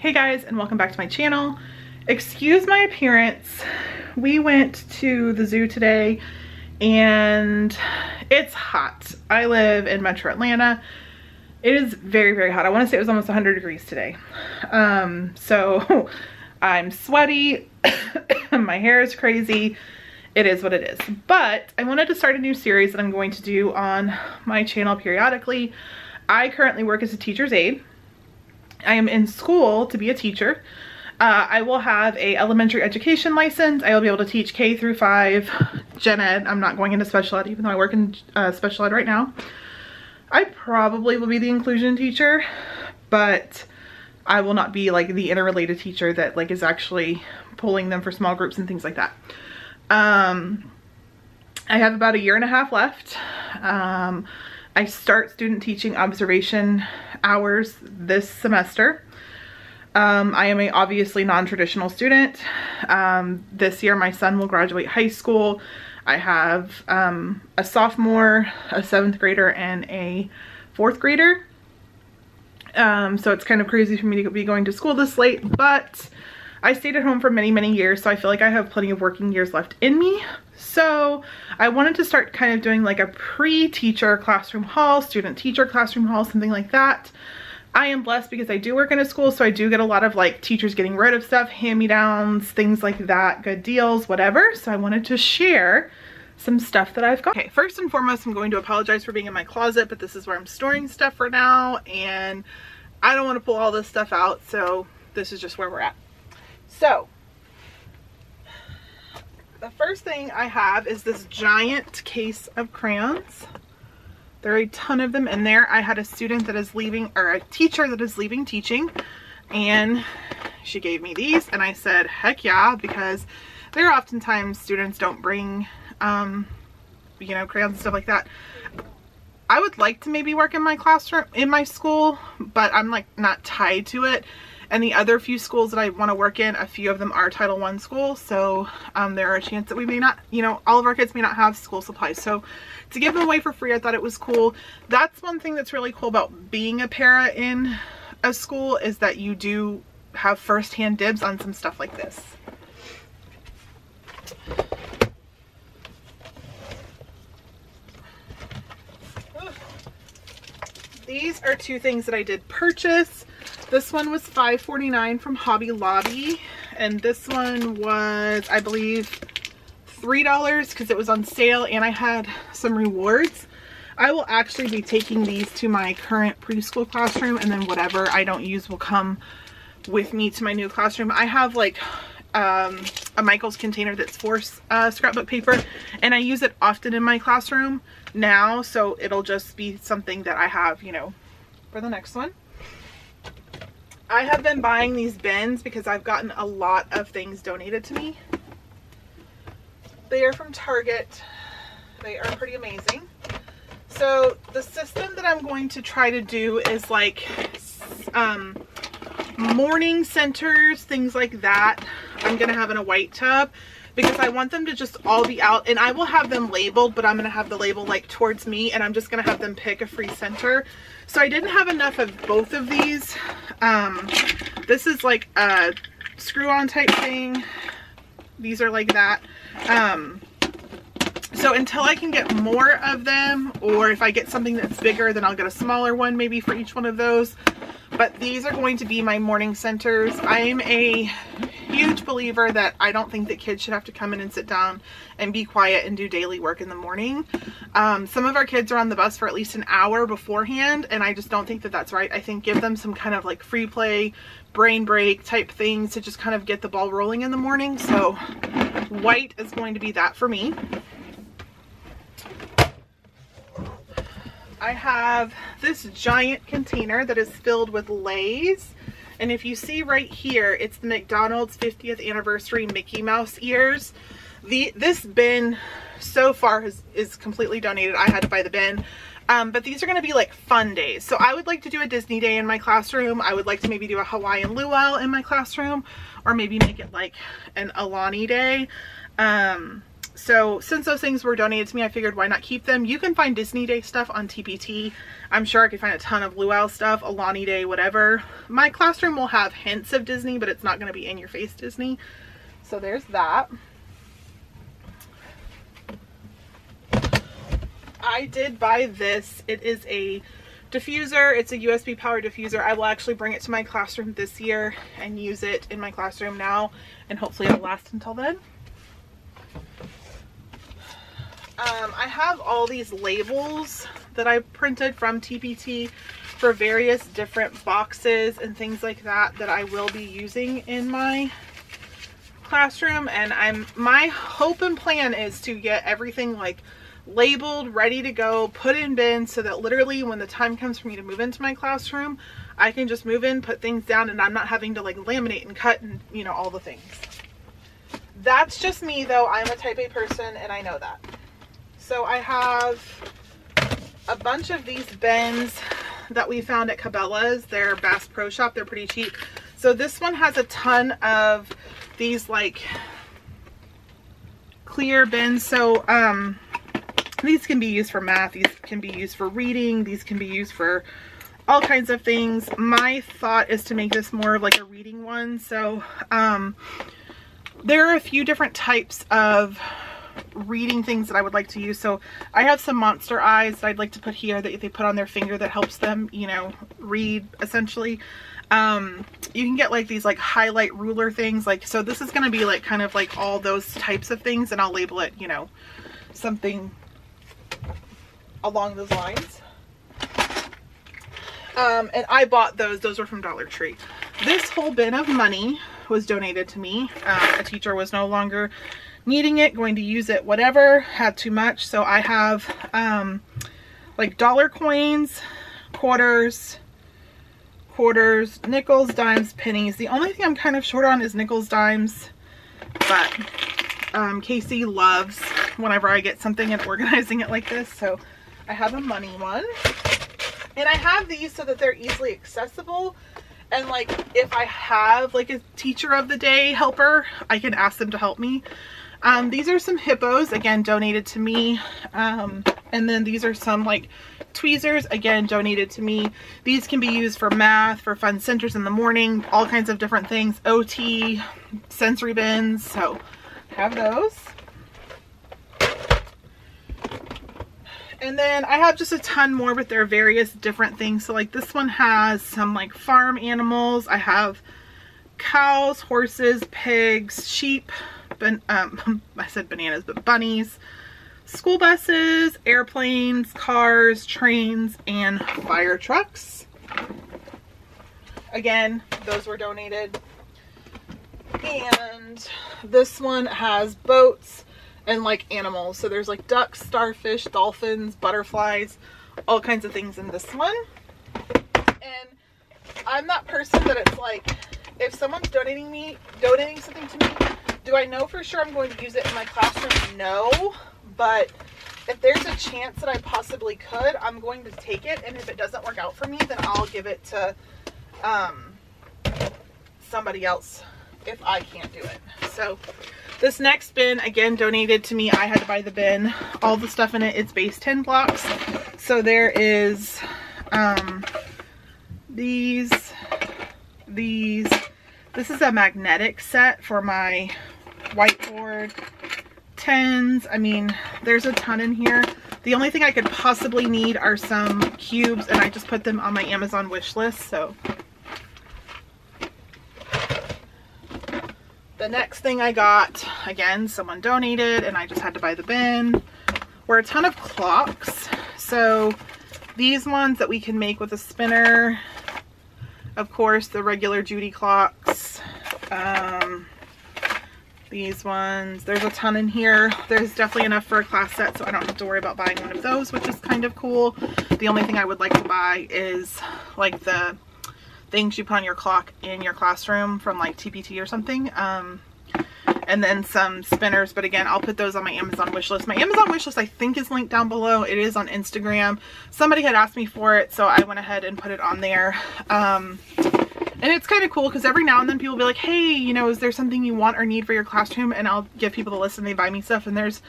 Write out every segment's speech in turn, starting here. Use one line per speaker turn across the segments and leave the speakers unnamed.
Hey guys, and welcome back to my channel. Excuse my appearance. We went to the zoo today and it's hot. I live in Metro Atlanta. It is very, very hot. I want to say it was almost 100 degrees today. So I'm sweaty. My hair is crazy. It is what it is. But I wanted to start a new series that I'm going to do on my channel periodically. I currently work as a teacher's aide. I am in school to be a teacher. I will have a elementary education license. I will be able to teach K through 5 gen ed. I'm not going into special ed, even though I work in special ed right now. I probably will be the inclusion teacher, but I will not be like the interrelated teacher that like is actually pulling them for small groups and things like that. I have about 1.5 years left. I start student teaching observation hours this semester. I am a obviously non-traditional student. This year my son will graduate high school. I have a sophomore, a 7th grader, and a 4th grader. So it's kind of crazy for me to be going to school this late, but I stayed at home for many, many years, so I feel like I have plenty of working years left in me. So I wanted to start kind of doing like a pre-teacher classroom haul, student teacher classroom haul, something like that. I am blessed because I do work in a school, so I do get a lot of like teachers getting rid of stuff, hand-me-downs, things like that, good deals, whatever. So I wanted to share some stuff that I've got. Okay, first and foremost, I'm going to apologize for being in my closet, but this is where I'm storing stuff for now, and I don't want to pull all this stuff out, so this is just where we're at. So the first thing I have is this giant case of crayons. There are a ton of them in there. I had a student that is leaving, or a teacher that is leaving teaching, and she gave me these, and I said, heck yeah, because there are oftentimes students don't bring, you know, crayons and stuff like that. I would like to maybe work in my classroom, in my school, but I'm like not tied to it. And the other few schools that I want to work in, a few of them are Title I schools, so there are a chance that we may not, you know, all of our kids may not have school supplies. So to give them away for free, I thought it was cool. That's one thing that's really cool about being a para in a school, is that you do have first-hand dibs on some stuff like this. These are two things that I did purchase. This one was $5.49 from Hobby Lobby, and this one was, I believe, $3 because it was on sale and I had some rewards. I will actually be taking these to my current preschool classroom, and then whatever I don't use will come with me to my new classroom. I have like a Michael's container that's for scrapbook paper, and I use it often in my classroom now, so it'll just be something that I have, you know, for the next one. I have been buying these bins because I've gotten a lot of things donated to me. They are from Target. They are pretty amazing. So the system that I'm going to try to do is like morning centers, things like that. I'm going to have in a white tub because I want them to just all be out, and I will have them labeled, but I'm going to have the label like towards me, and I'm just going to have them pick a free center. So I didn't have enough of both of these. This is like a screw-on type thing. These are like that. So until I can get more of them, or if I get something that's bigger, then I'll get a smaller one maybe for each one of those. But these are going to be my morning centers. I'm a huge believer that I don't think that kids should have to come in and sit down and be quiet and do daily work in the morning. Some of our kids are on the bus for at least an hour beforehand, and I just don't think that that's right. I think give them some kind of like free play, brain break type things to just kind of get the ball rolling in the morning. So white is going to be that for me. I have this giant container that is filled with Lay's, and if you see right here, it's the McDonald's 50th anniversary Mickey Mouse ears. This bin so far is completely donated. I had to buy the bin, but these are going to be like fun days. So I would like to do a Disney day in my classroom. I would like to maybe do a Hawaiian luau in my classroom, or maybe make it like an Alani day. So since those things were donated to me, I figured why not keep them. You can find Disney Day stuff on TPT. I'm sure I could find a ton of Luau stuff, Alani Day, whatever. My classroom will have hints of Disney, but it's not going to be in your face Disney. So there's that. I did buy this. It is a diffuser. It's a USB power diffuser. I will actually bring it to my classroom this year and use it in my classroom now, and hopefully it'll last until then. I have all these labels that I printed from TPT for various different boxes and things like that that I will be using in my classroom, and my hope and plan is to get everything like labeled, ready to go, put in bins, so that literally when the time comes for me to move into my classroom, I can just move in, put things down, and I'm not having to like laminate and cut and, you know, all the things. That's just me though. I'm a type A person and I know that. So I have a bunch of these bins that we found at Cabela's. They're Bass Pro Shop. They're pretty cheap. So this one has a ton of these like clear bins. So these can be used for math. These can be used for reading. These can be used for all kinds of things. My thought is to make this more of like a reading one. So there are a few different types of reading things that I would like to use. So I have some monster eyes that I'd like to put here that they put on their finger that helps them, you know, read essentially. You can get like these like highlight ruler things, like, so this is going to be like kind of like all those types of things, and I'll label it, you know, something along those lines. And I bought those were from Dollar Tree. This whole bin of money was donated to me. A teacher was no longer needing it, going to use it, whatever, had too much. So I have like dollar coins, quarters, nickels, dimes, pennies. The only thing I'm kind of short on is nickels, dimes, but Casey loves whenever I get something and organizing it like this. So I have a money one, and I have these so that they're easily accessible. And like if I have like a teacher of the day helper, I can ask them to help me. These are some hippos, again, donated to me. And then these are some like tweezers, again, donated to me. These can be used for math, for fun centers in the morning, all kinds of different things, OT, sensory bins. So I have those. And then I have just a ton more, but they're various different things. So like this one has some like farm animals. I have cows, horses, pigs, sheep, I said bananas, but bunnies, school buses, airplanes, cars, trains, and fire trucks. Again, those were donated. And this one has boats and like animals. So there's like ducks, starfish, dolphins, butterflies, all kinds of things in this one. And I'm that person that it's like, if someone's donating something to me, do I know for sure I'm going to use it in my classroom? No, but if there's a chance that I possibly could, I'm going to take it. And if it doesn't work out for me, then I'll give it to somebody else if I can't do it. So this next bin, again, donated to me. I had to buy the bin. All the stuff in it, it's base 10 blocks. So there is these. This is a magnetic set for my whiteboard. 10s. I mean, there's a ton in here. The only thing I could possibly need are some cubes, and I just put them on my Amazon wish list. So the next thing I got, again, someone donated and I just had to buy the bin, were a ton of clocks. So these ones that we can make with a spinner, of course, the regular Judy clocks, these ones, there's a ton in here. There's definitely enough for a class set, so I don't have to worry about buying one of those, which is kind of cool. The only thing I would like to buy is like the things you put on your clock in your classroom from like TPT or something. And then some spinners, but again, I'll put those on my Amazon wish list. My Amazon wish list, I think, is linked down below. It is on Instagram. Somebody had asked me for it, so I went ahead and put it on there. And And it's kind of cool because every now and then people will be like, hey, you know, is there something you want or need for your classroom? And I'll give people the list and they buy me stuff, and there's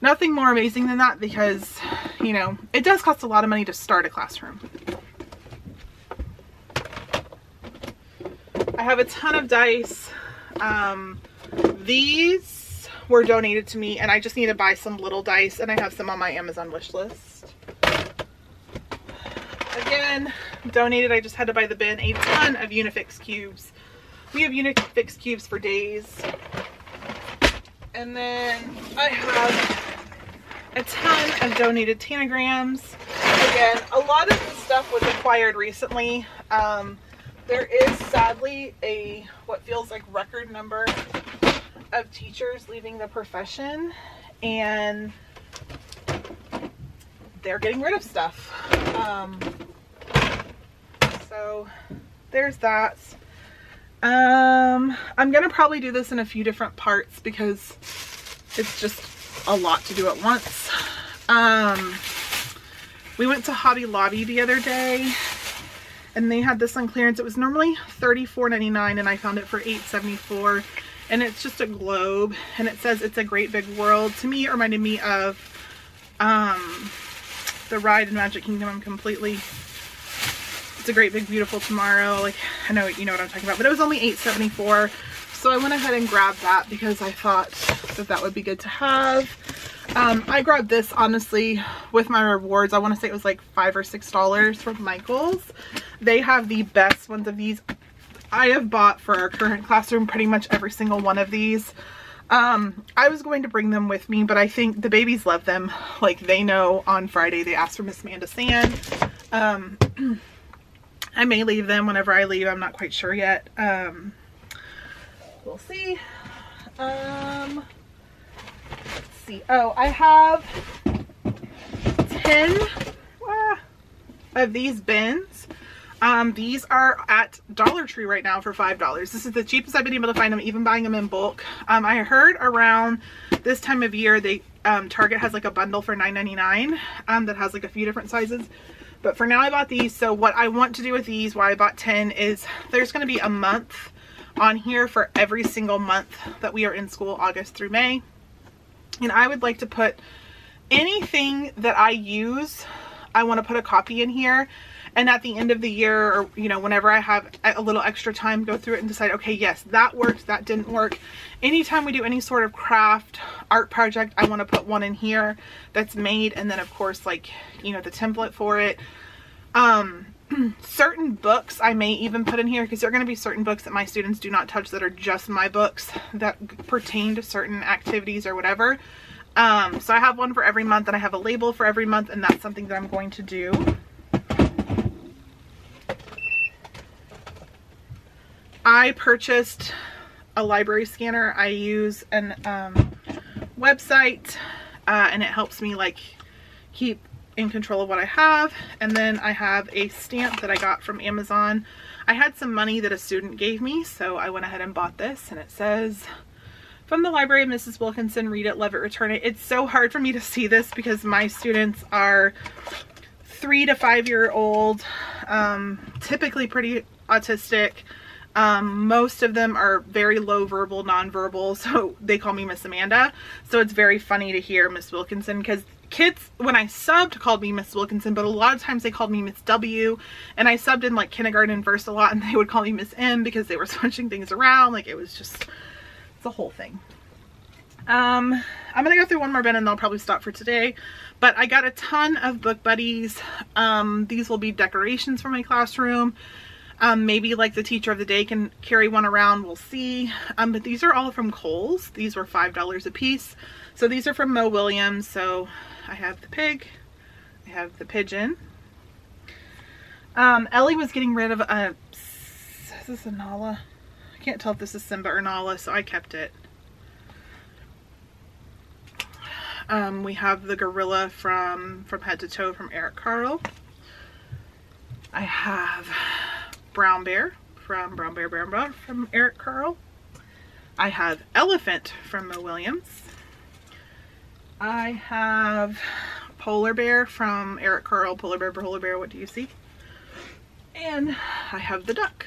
nothing more amazing than that because, you know, it does cost a lot of money to start a classroom. I have a ton of dice. These were donated to me and I just need to buy some little dice, and I have some on my Amazon wish list. Again, donated. I just had to buy the bin. A ton of Unifix cubes. We have Unifix cubes for days. And then I have a ton of donated tanagrams. Again, a lot of the stuff was acquired recently. There is sadly what feels like record number of teachers leaving the profession, and they're getting rid of stuff. So there's that. I'm gonna probably do this in a few different parts because it's just a lot to do at once. We went to Hobby Lobby the other day and they had this on clearance. It was normally $34.99 and I found it for $8.74, and it's just a globe and it says "It's a Great Big World." To me, it reminded me of the ride in Magic Kingdom. I'm completely, It's a Great Big Beautiful Tomorrow. Like, I know you know what I'm talking about, but it was only $8.74. So I went ahead and grabbed that because I thought that that would be good to have. I grabbed this honestly with my rewards. I want to say it was like $5 or $6 from Michael's. They have the best ones of these. I have bought for our current classroom pretty much every single one of these. I was going to bring them with me, but I think the babies love them. Like, they know on Friday they asked for Miss Amanda Sand. I may leave them whenever I leave. I'm not quite sure yet. We'll see. Let's see. Oh, I have 10 of these bins. These are at Dollar Tree right now for $5. This is the cheapest I've been able to find them, even buying them in bulk. I heard around this time of year, they Target has like a bundle for $9.99 that has like a few different sizes. But for now I bought these. So what I want to do with these, why I bought 10, is there's going to be a month on here for every single month that we are in school, August through May. And I would like to put anything that I use, I want to put a copy in here. And at the end of the year, or, you know, whenever I have a little extra time, go through it and decide, okay, yes, that worked, that didn't work. Anytime we do any sort of craft art project, I want to put one in here that's made. And then of course, like, you know, the template for it. Certain books I may even put in here, because there are going to be certain books that my students do not touch that are just my books that pertain to certain activities or whatever. So I have one for every month and I have a label for every month, and that's something that I'm going to do. I purchased a library scanner. I use an website and it helps me like keep in control of what I have. And then I have a stamp that I got from Amazon. I had some money that a student gave me, so I went ahead and bought this, and it says, "From the library of Mrs. Wilkinson, read it, love it, return it." It's so hard for me to see this because my students are 3 to 5 year old, typically pretty autistic. Most of them are very low verbal, non-verbal, so they call me Miss Amanda. So it's very funny to hear Miss Wilkinson, because kids, when I subbed, called me Miss Wilkinson, but a lot of times they called me Miss W, and I subbed in like kindergarten and first a lot, and they would call me Miss M because they were switching things around. Like, it was just, it's a whole thing. I'm gonna go through one more bin and I'll probably stop for today. But I got a ton of book buddies. These will be decorations for my classroom. Maybe like the teacher of the day can carry one around, we'll see. But these are all from Kohl's. These were $5 a piece. So these are from Mo Williams. So I have the pig, I have the pigeon. Ellie was getting rid of a, is this a Nala? I can't tell if this is Simba or Nala, so I kept it. We have the gorilla from Head to Toe from Eric Carle. I have Brown Bear from Brown Bear from Eric Carle. I have Elephant from Mo Williams. I have Polar Bear from Eric Carle. Polar Bear, what do you see? And I have the duck